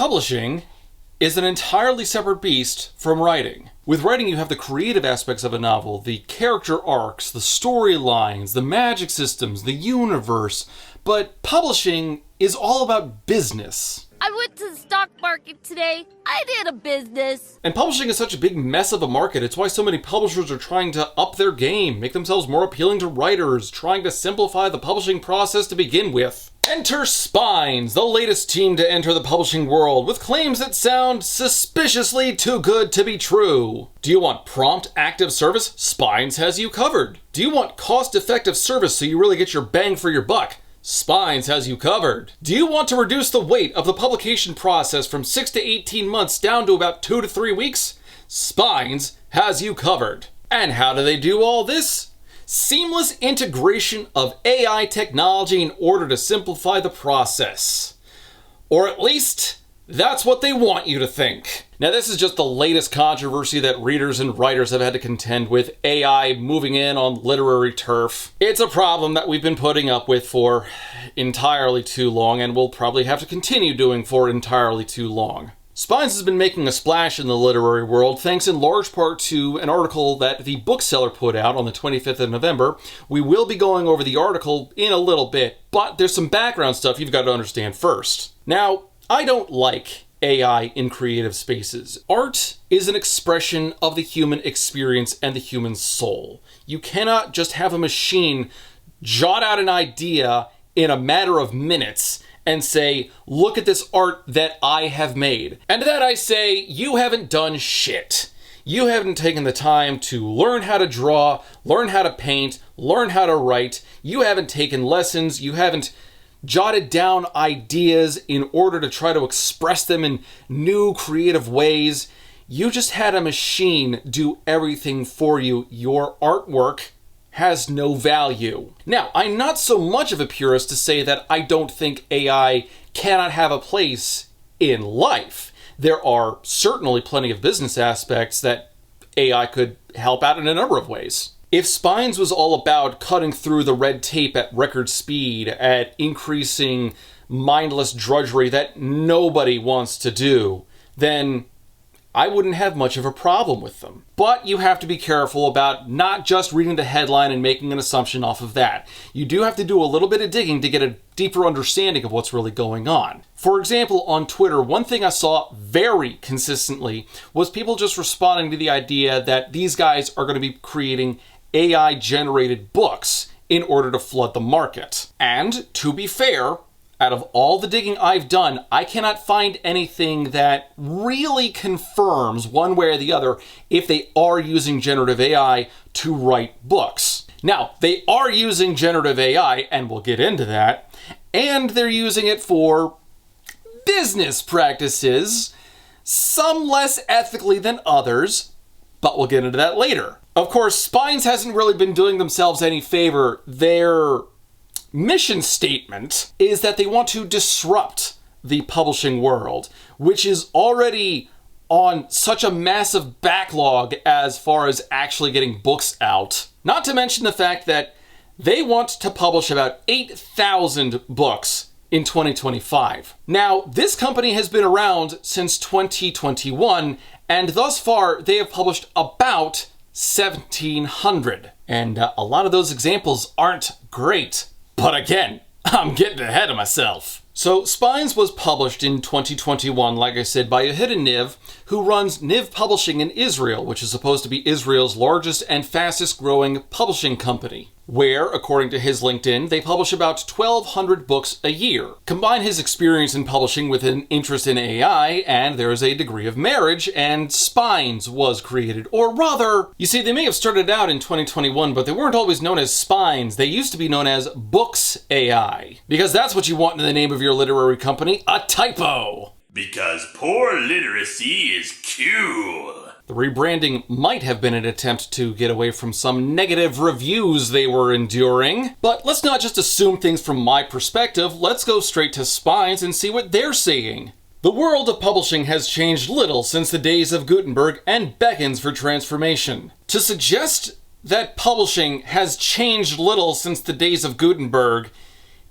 publishing is an entirely separate beast from writing. With writing, you have the creative aspects of a novel, the character arcs, the storylines, the magic systems, the universe, but publishing is all about business. I went to the stock market today. I did a business. And publishing is such a big mess of a market. It's why so many publishers are trying to up their game, make themselves more appealing to writers, trying to simplify the publishing process to begin with. Enter Spines, the latest team to enter the publishing world, with claims that sound suspiciously too good to be true. Do you want prompt active service? Spines has you covered. Do you want cost-effective service so you really get your bang for your buck? Spines has you covered. Do you want to reduce the weight of the publication process from 6 to 18 months down to about 2 to 3 weeks? Spines has you covered. And how do they do all this? Seamless integration of AI technology in order to simplify the process. Or at least, that's what they want you to think. Now, this is just the latest controversy that readers and writers have had to contend with, AI moving in on literary turf. It's a problem that we've been putting up with for entirely too long, and we'll probably have to continue doing for entirely too long. Spines has been making a splash in the literary world thanks in large part to an article that the bookseller put out on the 25th of November. We will be going over the article in a little bit, but there's some background stuff you've got to understand first. Now, I don't like AI in creative spaces. Art is an expression of the human experience and the human soul. You cannot just have a machine jot out an idea in a matter of minutes and say, look at this art that I have made. And to that I say, you haven't done shit. You haven't taken the time to learn how to draw, learn how to paint, learn how to write. You haven't taken lessons. You haven't jotted down ideas in order to try to express them in new creative ways. You just had a machine do everything for you. Your artwork has no value. Now, I'm not so much of a purist to say that I don't think AI cannot have a place in life. There are certainly plenty of business aspects that AI could help out in a number of ways. If Spines was all about cutting through the red tape at record speed, at increasing mindless drudgery that nobody wants to do, then I wouldn't have much of a problem with them. But you have to be careful about not just reading the headline and making an assumption off of that. You do have to do a little bit of digging to get a deeper understanding of what's really going on. For example, on Twitter, one thing I saw very consistently was people just responding to the idea that these guys are going to be creating AI-generated books in order to flood the market. And, to be fair, out of all the digging I've done, I cannot find anything that really confirms one way or the other if they are using generative AI to write books. Now, they are using generative AI, and we'll get into that, and they're using it for business practices, some less ethically than others, but we'll get into that later. Of course, Spines hasn't really been doing themselves any favor. Their mission statement is that they want to disrupt the publishing world, which is already on such a massive backlog as far as actually getting books out. Not to mention the fact that they want to publish about 8,000 books in 2025. Now, this company has been around since 2021, and thus far they have published about 1,700. And a lot of those examples aren't great. But again, I'm getting ahead of myself. So Spines was published in 2021, like I said, by a hidden Niv who runs Niv Publishing in Israel, which is supposed to be Israel's largest and fastest growing publishing company, where, according to his LinkedIn, they publish about 1,200 books a year. Combine his experience in publishing with an interest in AI, and there is a degree of marriage, and Spines was created. Or rather, you see, they may have started out in 2021, but they weren't always known as Spines. They used to be known as Books AI, because that's what you want in the name of your literary company, a typo. Because poor literacy is cool. The rebranding might have been an attempt to get away from some negative reviews they were enduring. But let's not just assume things from my perspective. Let's go straight to Spines and see what they're saying. The world of publishing has changed little since the days of Gutenberg and beckons for transformation. To suggest that publishing has changed little since the days of Gutenberg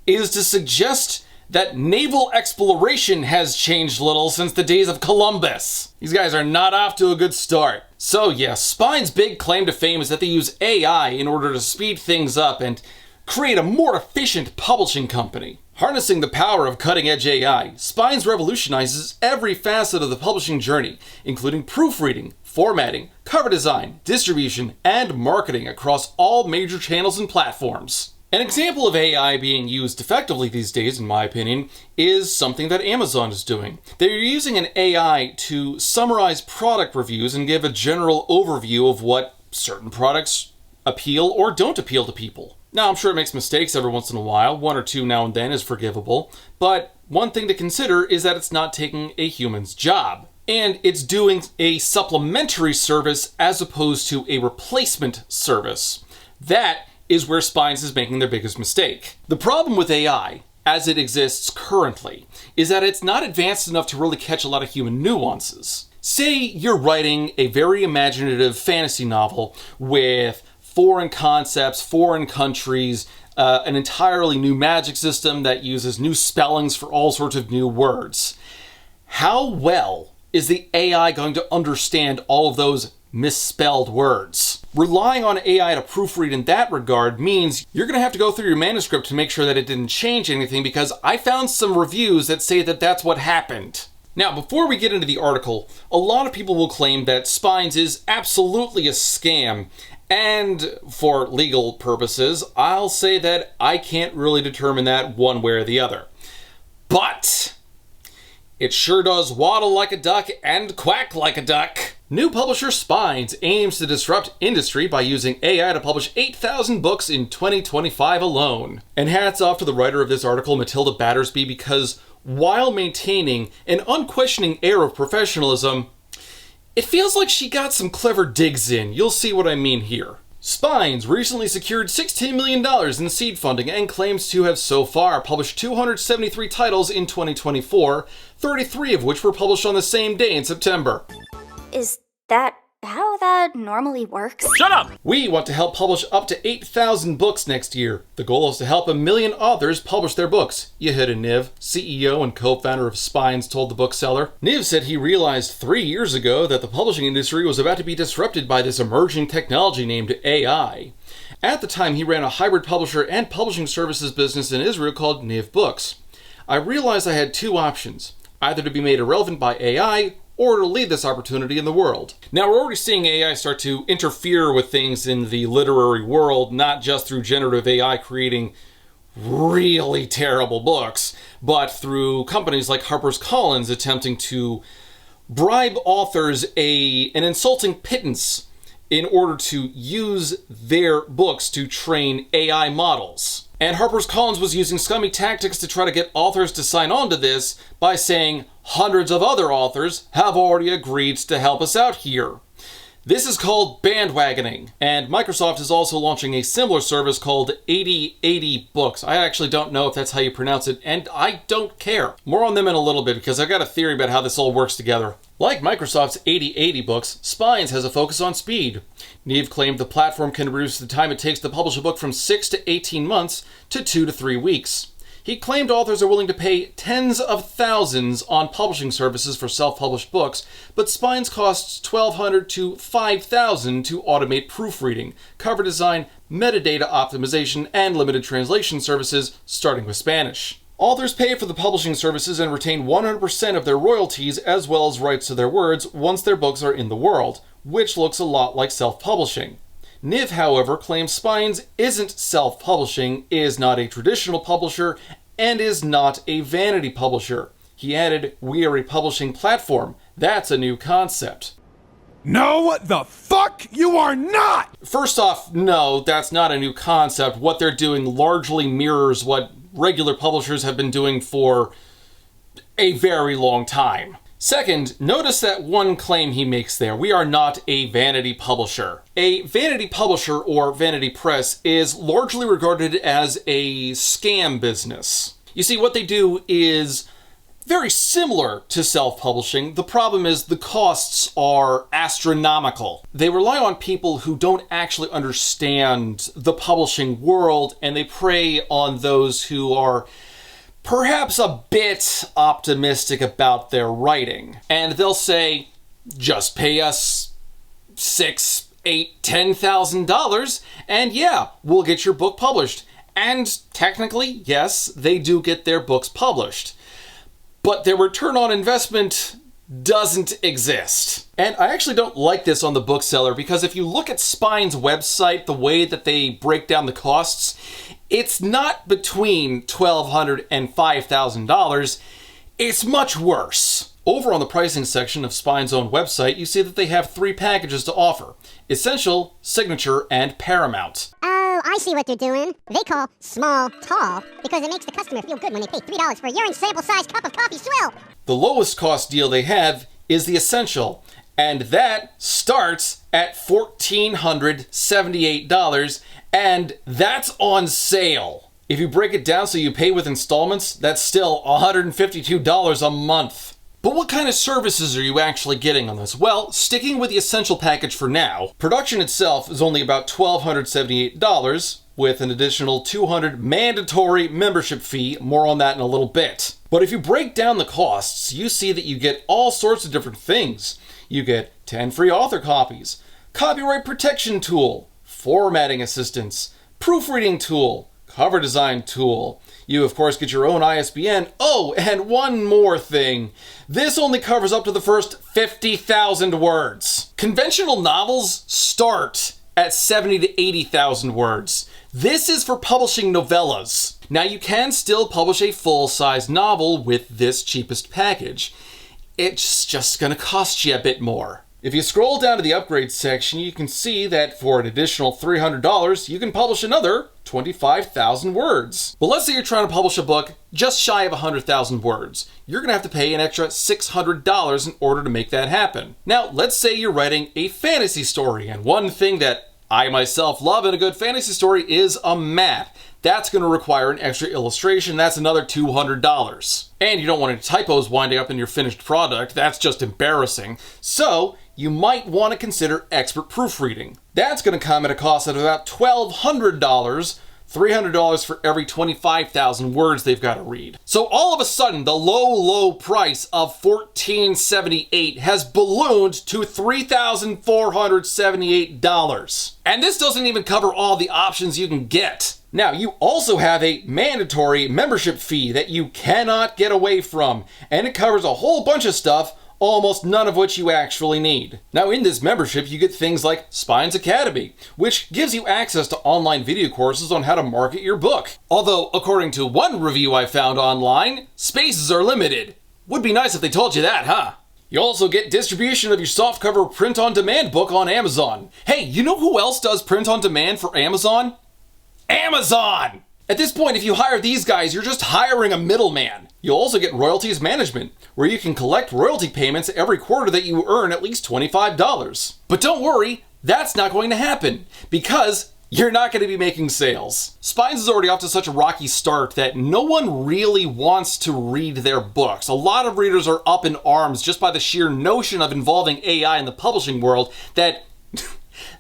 is to suggest that naval exploration has changed little since the days of Columbus. These guys are not off to a good start. So yes, Spine's big claim to fame is that they use AI in order to speed things up and create a more efficient publishing company. Harnessing the power of cutting-edge AI, Spines revolutionizes every facet of the publishing journey, including proofreading, formatting, cover design, distribution, and marketing across all major channels and platforms. An example of AI being used effectively these days, in my opinion, is something that Amazon is doing. They're using an AI to summarize product reviews and give a general overview of what certain products appeal or don't appeal to people. Now, I'm sure it makes mistakes every once in a while. One or two now and then is forgivable. But one thing to consider is that it's not taking a human's job. And it's doing a supplementary service as opposed to a replacement service. That is where Spines is making their biggest mistake. The problem with AI, as it exists currently, is that it's not advanced enough to really catch a lot of human nuances. Say you're writing a very imaginative fantasy novel with foreign concepts, foreign countries, an entirely new magic system that uses new spellings for all sorts of new words. How well is the AI going to understand all of those misspelled words? Relying on AI to proofread in that regard means you're going to have to go through your manuscript to make sure that it didn't change anything, because I found some reviews that say that that's what happened. Now, before we get into the article, a lot of people will claim that Spines is absolutely a scam. And for legal purposes, I'll say that I can't really determine that one way or the other. But it sure does waddle like a duck and quack like a duck. New publisher Spines aims to disrupt industry by using AI to publish 8,000 books in 2025 alone. And hats off to the writer of this article, Matilda Battersby, because while maintaining an unquestioning air of professionalism, it feels like she got some clever digs in. You'll see what I mean here. Spines recently secured $16 million in seed funding and claims to have so far published 273 titles in 2024, 33 of which were published on the same day in September. Is that how that normally works? Shut up! We want to help publish up to 8,000 books next year. The goal is to help 1 million authors publish their books, Yehida Niv, CEO and co-founder of Spines, told the bookseller. Niv said he realized 3 years ago that the publishing industry was about to be disrupted by this emerging technology named AI. At the time, he ran a hybrid publisher and publishing services business in Israel called Niv Books. I realized I had two options, either to be made irrelevant by AI or to lead this opportunity in the world. Now, we're already seeing AI start to interfere with things in the literary world, not just through generative AI creating really terrible books, but through companies like HarperCollins attempting to bribe authors an insulting pittance in order to use their books to train AI models. And HarperCollins was using scummy tactics to try to get authors to sign on to this by saying hundreds of other authors have already agreed to help us out here. This is called bandwagoning, and Microsoft is also launching a similar service called 8080 Books. I actually don't know if that's how you pronounce it, and I don't care. More on them in a little bit, because I've got a theory about how this all works together. Like Microsoft's 8080 Books, Spines has a focus on speed. Niv claimed the platform can reduce the time it takes to publish a book from 6 to 18 months to 2 to 3 weeks. He claimed authors are willing to pay tens of thousands on publishing services for self-published books, but Spines costs $1,200 to $5,000 to automate proofreading, cover design, metadata optimization, and limited translation services, starting with Spanish. Authors pay for the publishing services and retain 100% of their royalties as well as rights to their words once their books are in the world, which looks a lot like self-publishing. Niv, however, claims Spines isn't self-publishing, is not a traditional publisher, and is not a vanity publisher. He added, "We are a publishing platform. That's a new concept." No, the fuck you are not! First off, no, that's not a new concept. What they're doing largely mirrors what regular publishers have been doing for a very long time. Second, notice that one claim he makes there. We are not a vanity publisher. A vanity publisher, or vanity press, is largely regarded as a scam business. You see, what they do is very similar to self-publishing. The problem is the costs are astronomical. They rely on people who don't actually understand the publishing world, and they prey on those who are perhaps a bit optimistic about their writing. And they'll say, just pay us $6,000, $8,000, $10,000 and yeah, we'll get your book published. And technically, yes, they do get their books published. But their return on investment doesn't exist. And I actually don't like this on the bookseller because if you look at Spine's website, the way that they break down the costs, it's not between $1,200 and $5,000. It's much worse. Over on the pricing section of Spine's own website, you see that they have 3 packages to offer: Essential, Signature, and Paramount. Oh, I see what they're doing. They call small tall because it makes the customer feel good when they pay $3 for a urine sample-sized cup of coffee swill. The lowest cost deal they have is the Essential, and that starts at $1,478, and that's on sale. If you break it down so you pay with installments, that's still $152 a month. But what kind of services are you actually getting on this? Well, sticking with the Essential package for now, production itself is only about $1,278 with an additional $200 mandatory membership fee. More on that in a little bit. But if you break down the costs, you see that you get all sorts of different things. You get 10 free author copies, copyright protection tool, formatting assistance, proofreading tool, cover design tool. You, of course, get your own ISBN. Oh, and one more thing. This only covers up to the first 50,000 words. Conventional novels start at 70 to 80,000 words. This is for publishing novellas. Now, you can still publish a full-size novel with this cheapest package. It's just going to cost you a bit more. If you scroll down to the upgrade section, you can see that for an additional $300, you can publish another 25,000 words. Well, let's say you're trying to publish a book just shy of 100,000 words. You're going to have to pay an extra $600 in order to make that happen. Now, let's say you're writing a fantasy story, and one thing that I myself love in a good fantasy story is a map. That's going to require an extra illustration. That's another $200. And you don't want any typos winding up in your finished product. That's just embarrassing. So you might want to consider expert proofreading. That's going to come at a cost of about $1,200, $300 for every 25,000 words they've got to read. So all of a sudden, the low price of $1,478 has ballooned to $3,478. And this doesn't even cover all the options you can get. Now, you also have a mandatory membership fee that you cannot get away from, and it covers a whole bunch of stuff, almost none of which you actually need. Now, in this membership, you get things like Spine's Academy, which gives you access to online video courses on how to market your book. Although, according to one review I found online, spaces are limited. Would be nice if they told you that, huh? You also get distribution of your softcover print-on-demand book on Amazon. Hey, you know who else does print-on-demand for Amazon? Amazon! At this point, if you hire these guys, you're just hiring a middleman. You'll also get royalties management, where you can collect royalty payments every quarter that you earn at least $25. But don't worry, that's not going to happen, because you're not going to be making sales. Spines is already off to such a rocky start that no one really wants to read their books. A lot of readers are up in arms just by the sheer notion of involving AI in the publishing world that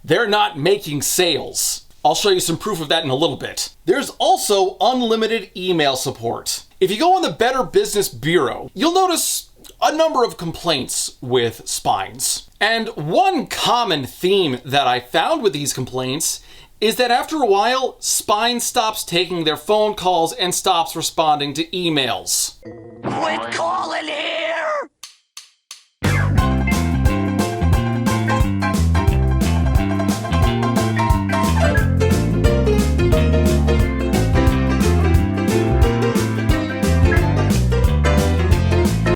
they're not making sales. I'll show you some proof of that in a little bit. There's also unlimited email support. If you go on the Better Business Bureau, you'll notice a number of complaints with Spines. And one common theme that I found with these complaints is that after a while, Spines stops taking their phone calls and stops responding to emails. Quit calling here!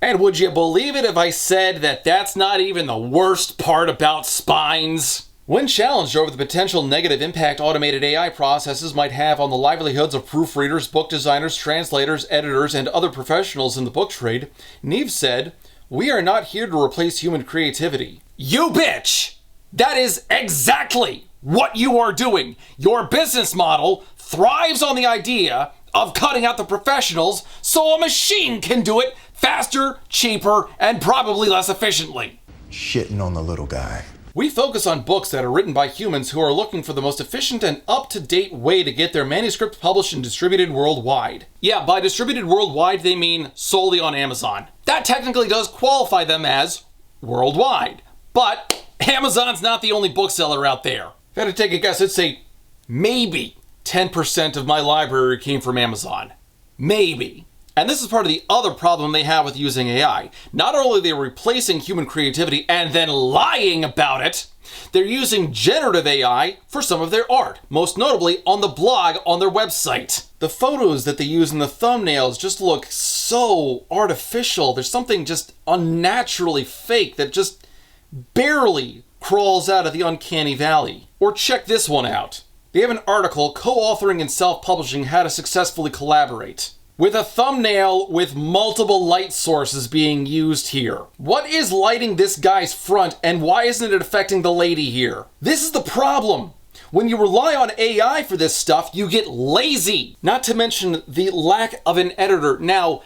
And would you believe it if I said that that's not even the worst part about Spines? When challenged over the potential negative impact automated AI processes might have on the livelihoods of proofreaders, book designers, translators, editors, and other professionals in the book trade, Neve said, "We are not here to replace human creativity." You bitch! That is exactly what you are doing. Your business model thrives on the idea of cutting out the professionals so a machine can do it faster, cheaper, and probably less efficiently. Shitting on the little guy. We focus on books that are written by humans who are looking for the most efficient and up-to-date way to get their manuscript published and distributed worldwide. Yeah, by distributed worldwide, they mean solely on Amazon. That technically does qualify them as worldwide. But Amazon's not the only bookseller out there. If I had to take a guess, I'd say maybe 10% of my library came from Amazon. Maybe. And this is part of the other problem they have with using AI. Not only are they replacing human creativity and then lying about it, they're using generative AI for some of their art, most notably on the blog on their website. The photos that they use in the thumbnails just look so artificial. There's something just unnaturally fake that just barely crawls out of the uncanny valley. Or check this one out. They have an article, Co-authoring and Self-Publishing How to Successfully Collaborate, with a thumbnail with multiple light sources being used here. What is lighting this guy's front, and why isn't it affecting the lady here? This is the problem. When you rely on AI for this stuff, you get lazy. Not to mention the lack of an editor. Now,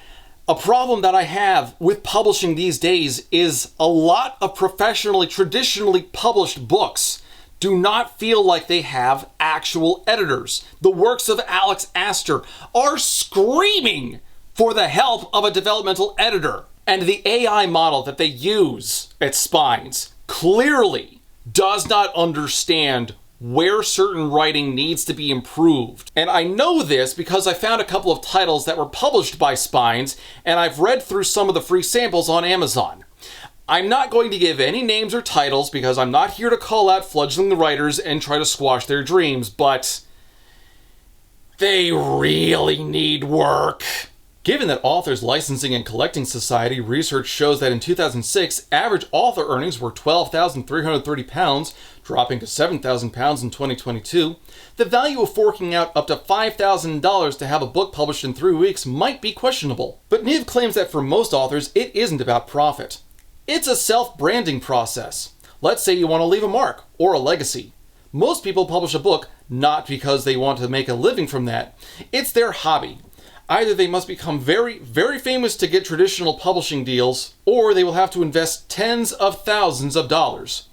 a problem that I have with publishing these days is a lot of traditionally published books do not feel like they have actual editors. The works of Alex Astor are screaming for the help of a developmental editor. And the AI model that they use at Spines clearly does not understand where certain writing needs to be improved. And I know this because I found a couple of titles that were published by Spines, and I've read through some of the free samples on Amazon. I'm not going to give any names or titles because I'm not here to call out fledgling writers and try to squash their dreams, but they really need work. Given that Authors Licensing and Collecting Society research shows that in 2006, average author earnings were £12,330, dropping to £7,000 in 2022, the value of forking out up to $5,000 to have a book published in 3 weeks might be questionable. But Neve claims that for most authors, it isn't about profit. It's a self-branding process. Let's say you want to leave a mark or a legacy. Most people publish a book not because they want to make a living from that. It's their hobby. Either they must become very, very famous to get traditional publishing deals, or they will have to invest tens of thousands of dollars.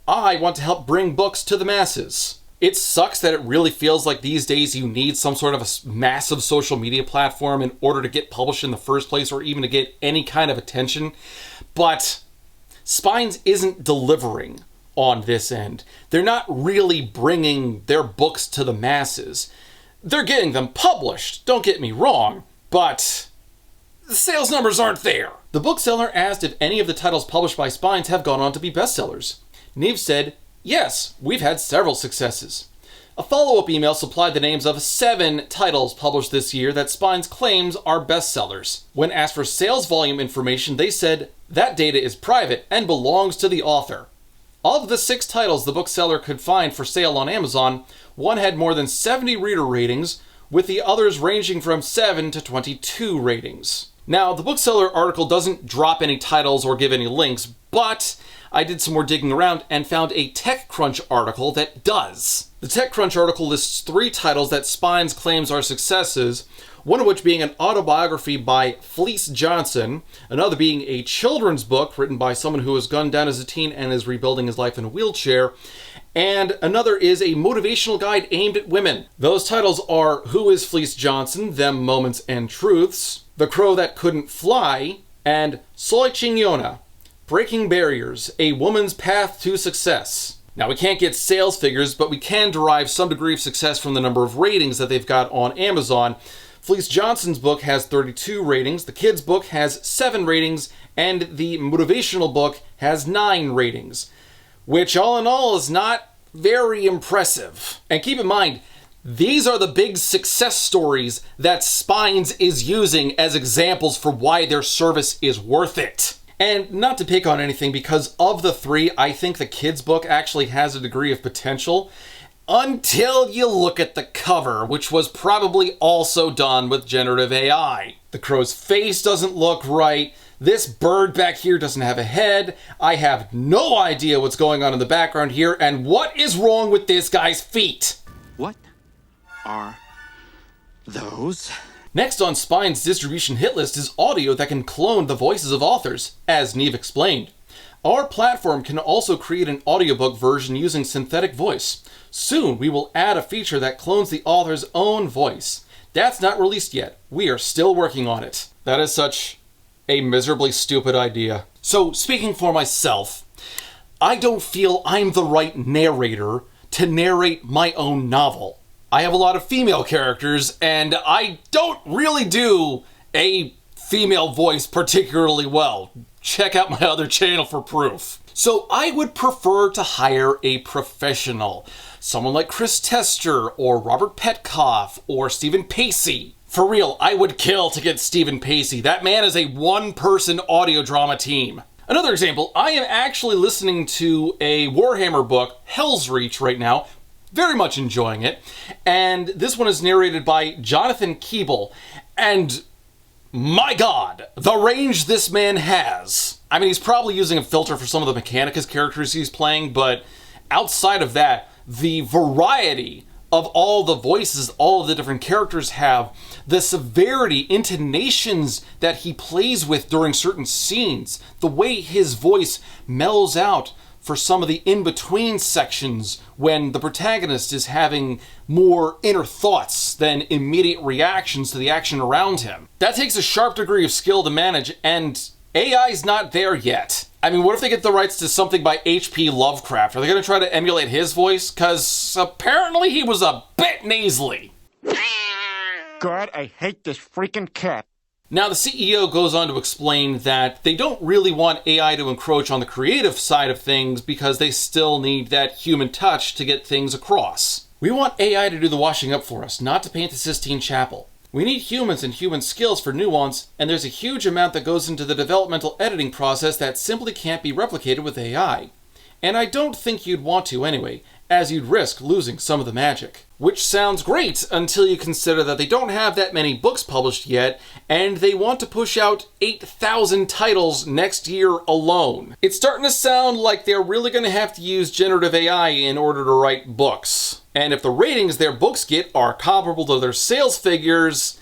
I want to help bring books to the masses. It sucks that it really feels like these days you need some sort of a massive social media platform in order to get published in the first place or even to get any kind of attention. But Spines isn't delivering on this end. They're not really bringing their books to the masses. They're getting them published, don't get me wrong, but the sales numbers aren't there. The bookseller asked if any of the titles published by Spines have gone on to be bestsellers. Neve said, yes, we've had several successes. A follow-up email supplied the names of 7 titles published this year that Spines claims are bestsellers. When asked for sales volume information, they said that data is private and belongs to the author. Of the 6 titles the bookseller could find for sale on Amazon, one had more than 70 reader ratings, with the others ranging from 7 to 22 ratings. Now, the bookseller article doesn't drop any titles or give any links, but I did some more digging around and found a TechCrunch article that does. The TechCrunch article lists 3 titles that Spines claims are successes, one of which being an autobiography by Fleece Johnson, another being a children's book written by someone who was gunned down as a teen and is rebuilding his life in a wheelchair, and another is a motivational guide aimed at women. Those titles are Who is Fleece Johnson? Them Moments and Truths, The Crow That Couldn't Fly, and Soy Chingona, Breaking Barriers, A Woman's Path to Success. Now, we can't get sales figures, but we can derive some degree of success from the number of ratings that they've got on Amazon. Fleece Johnson's book has 32 ratings, the kids' book has 7 ratings, and the motivational book has 9 ratings, which all in all is not very impressive. And keep in mind, these are the big success stories that Spines is using as examples for why their service is worth it. And not to pick on anything, because of the 3, I think the kids' book actually has a degree of potential, until you look at the cover, which was probably also done with generative AI. The crow's face doesn't look right. This bird back here doesn't have a head. I have no idea what's going on in the background here, and what is wrong with this guy's feet? What are those? Next on Spine's distribution hit list is audio that can clone the voices of authors, as Neve explained. Our platform can also create an audiobook version using synthetic voice. Soon, we will add a feature that clones the author's own voice. That's not released yet. We are still working on it. That is such a miserably stupid idea. So, speaking for myself, I don't feel I'm the right narrator to narrate my own novel. I have a lot of female characters, and I don't really do a female voice particularly well. Check out my other channel for proof. So I would prefer to hire a professional. Someone like Chris Tester, or Robert Petkoff, or Stephen Pacey. For real, I would kill to get Stephen Pacey. That man is a one-person audio drama team. Another example, I am actually listening to a Warhammer book, Hell's Reach, right now. Very much enjoying it. And this one is narrated by Jonathan Keeble. And my God, the range this man has. I mean, he's probably using a filter for some of the Mechanicus characters he's playing, but outside of that, the variety of all the voices all of the different characters have, the severity, intonations that he plays with during certain scenes, the way his voice mellows out for some of the in-between sections when the protagonist is having more inner thoughts than immediate reactions to the action around him. That takes a sharp degree of skill to manage, and AI's not there yet. I mean, what if they get the rights to something by H.P. Lovecraft? Are they going to try to emulate his voice? Because apparently he was a bit nasally. God, I hate this freaking cat. Now, the CEO goes on to explain that they don't really want AI to encroach on the creative side of things because they still need that human touch to get things across. We want AI to do the washing up for us, not to paint the Sistine Chapel. We need humans and human skills for nuance, and there's a huge amount that goes into the developmental editing process that simply can't be replicated with AI. And I don't think you'd want to anyway, as you'd risk losing some of the magic. Which sounds great until you consider that they don't have that many books published yet, and they want to push out 8,000 titles next year alone. It's starting to sound like they're really going to have to use generative AI in order to write books. And if the ratings their books get are comparable to their sales figures,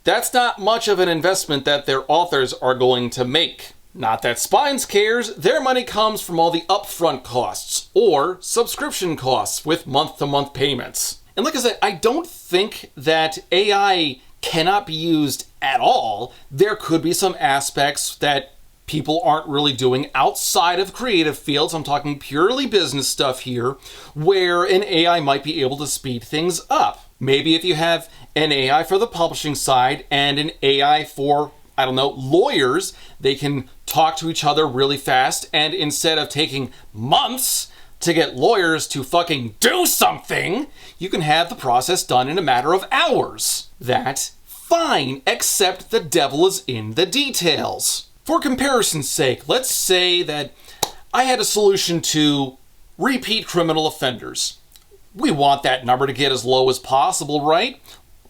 that's not much of an investment that their authors are going to make. Not that Spines cares, their money comes from all the upfront costs, or subscription costs with month-to-month payments. And like I said, I don't think that AI cannot be used at all. There could be some aspects that people aren't really doing outside of creative fields. I'm talking purely business stuff here, where an AI might be able to speed things up. Maybe if you have an AI for the publishing side and an AI for, I don't know, lawyers, they can talk to each other really fast, and instead of taking months to get lawyers to fucking do something, you can have the process done in a matter of hours. That's fine, except the devil is in the details. For comparison's sake, let's say that I had a solution to repeat criminal offenders. We want that number to get as low as possible, right?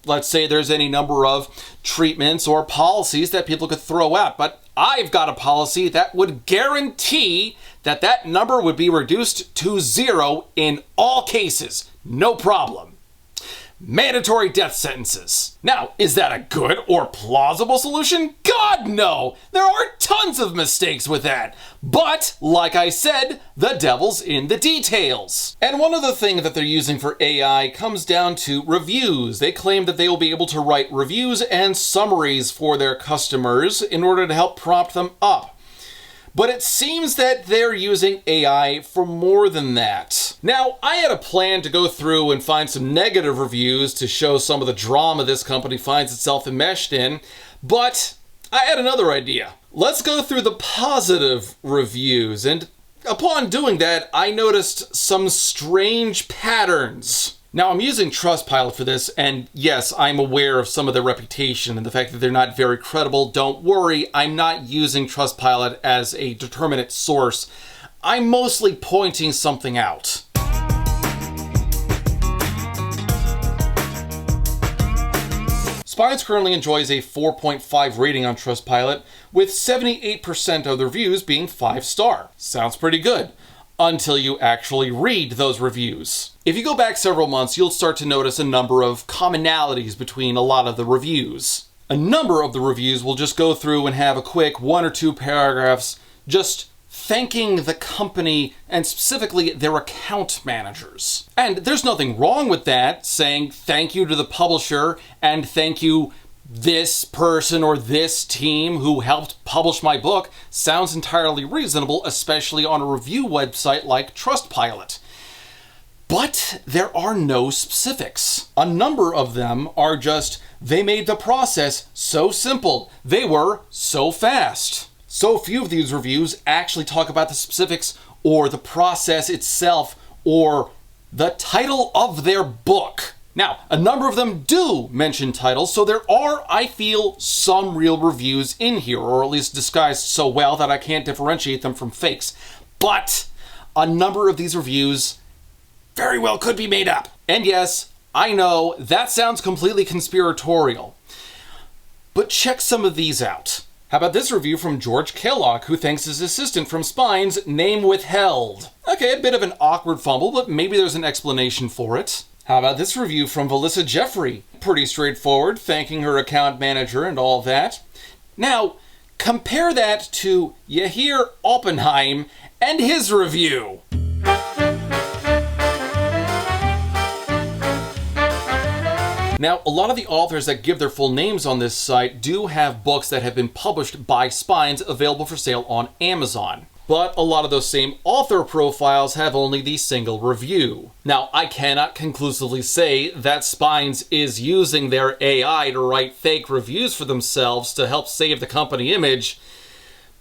Let's say there's any number of treatments or policies that people could throw out, but I've got a policy that would guarantee that that number would be reduced to 0 in all cases. No problem. Mandatory death sentences. Now, is that a good or plausible solution? God, no! There are tons of mistakes with that. But, like I said, the devil's in the details. And one other thing that they're using for AI comes down to reviews. They claim that they will be able to write reviews and summaries for their customers in order to help prompt them up. But it seems that they're using AI for more than that. Now, I had a plan to go through and find some negative reviews to show some of the drama this company finds itself enmeshed in, but I had another idea. Let's go through the positive reviews, and upon doing that, I noticed some strange patterns. Now, I'm using Trustpilot for this, and yes, I'm aware of some of their reputation and the fact that they're not very credible. Don't worry, I'm not using Trustpilot as a determinate source. I'm mostly pointing something out. Spines currently enjoys a 4.5 rating on Trustpilot, with 78% of the reviews being 5-star. Sounds pretty good. Until you actually read those reviews. If you go back several months, you'll start to notice a number of commonalities between a lot of the reviews. A number of the reviews will just go through and have a quick 1 or 2 paragraphs just thanking the company and specifically their account managers. And there's nothing wrong with that, saying thank you to the publisher and thank you this person or this team who helped publish my book sounds entirely reasonable, especially on a review website like Trustpilot. But there are no specifics. A number of them are just, they made the process so simple. They were so fast. So few of these reviews actually talk about the specifics or the process itself or the title of their book. Now, a number of them do mention titles, so there are, I feel, some real reviews in here, or at least disguised so well that I can't differentiate them from fakes. But a number of these reviews very well could be made up. And yes, I know that sounds completely conspiratorial, but check some of these out. How about this review from George Kellogg, who thanks his assistant from Spine's name withheld? Okay, a bit of an awkward fumble, but maybe there's an explanation for it. How about this review from Valissa Jeffrey? Pretty straightforward, thanking her account manager and all that. Now, compare that to Yahir Oppenheim and his review. Now, a lot of the authors that give their full names on this site do have books that have been published by Spines available for sale on Amazon. But a lot of those same author profiles have only the single review. Now, I cannot conclusively say that Spines is using their AI to write fake reviews for themselves to help save the company image,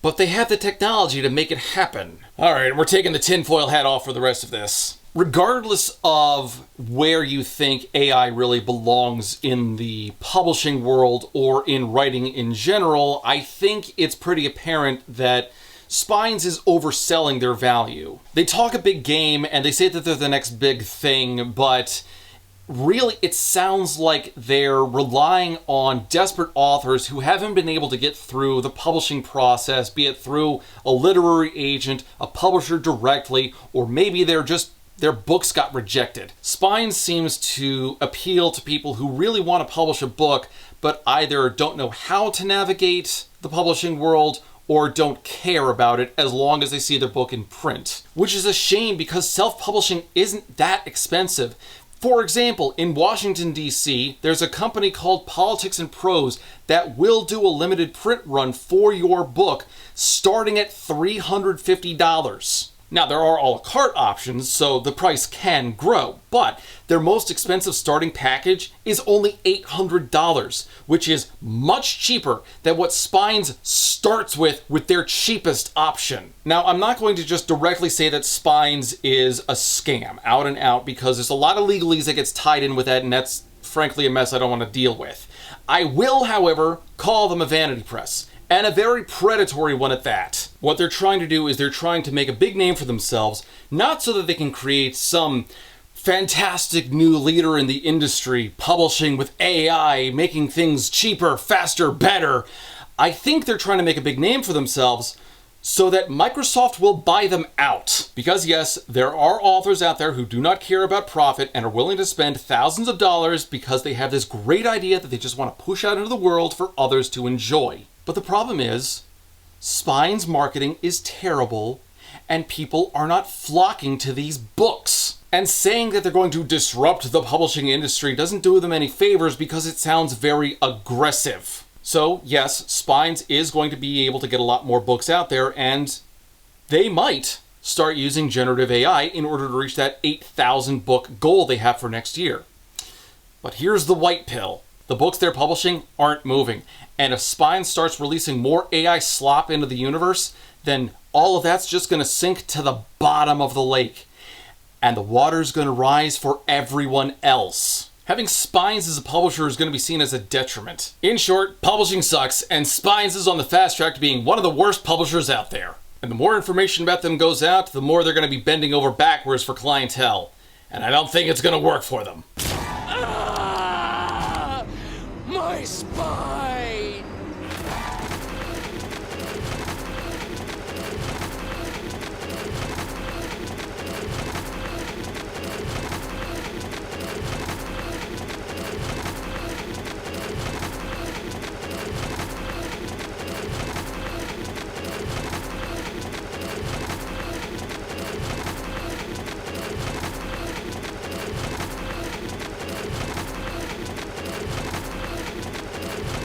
but they have the technology to make it happen. All right, we're taking the tinfoil hat off for the rest of this. Regardless of where you think AI really belongs in the publishing world or in writing in general, I think it's pretty apparent that Spines is overselling their value. They talk a big game and they say that they're the next big thing, but really it sounds like they're relying on desperate authors who haven't been able to get through the publishing process, be it through a literary agent, a publisher directly, or maybe their books got rejected. Spines seems to appeal to people who really want to publish a book, but either don't know how to navigate the publishing world or don't care about it as long as they see their book in print. Which is a shame because self-publishing isn't that expensive. For example, in Washington, D.C., there's a company called Politics and Prose that will do a limited print run for your book starting at $350. Now, there are a la carte options, so the price can grow, but their most expensive starting package is only $800, which is much cheaper than what Spines starts with their cheapest option. Now, I'm not going to just directly say that Spines is a scam, out and out, because there's a lot of legalese that gets tied in with that, and that's frankly a mess I don't want to deal with. I will, however, call them a vanity press. And a very predatory one at that. What they're trying to do is they're trying to make a big name for themselves, not so that they can create some fantastic new leader in the industry, publishing with AI, making things cheaper, faster, better. I think they're trying to make a big name for themselves so that Microsoft will buy them out. Because yes, there are authors out there who do not care about profit and are willing to spend thousands of dollars because they have this great idea that they just want to push out into the world for others to enjoy. But the problem is, Spines marketing is terrible, and people are not flocking to these books. And saying that they're going to disrupt the publishing industry doesn't do them any favors because it sounds very aggressive. So yes, Spines is going to be able to get a lot more books out there, and they might start using generative AI in order to reach that 8,000 book goal they have for next year. But here's the white pill. The books they're publishing aren't moving. And if Spines starts releasing more AI slop into the universe, then all of that's just going to sink to the bottom of the lake. And the water's going to rise for everyone else. Having Spines as a publisher is going to be seen as a detriment. In short, publishing sucks, and Spines is on the fast track to being one of the worst publishers out there. And the more information about them goes out, the more they're going to be bending over backwards for clientele. And I don't think it's going to work for them. My spine!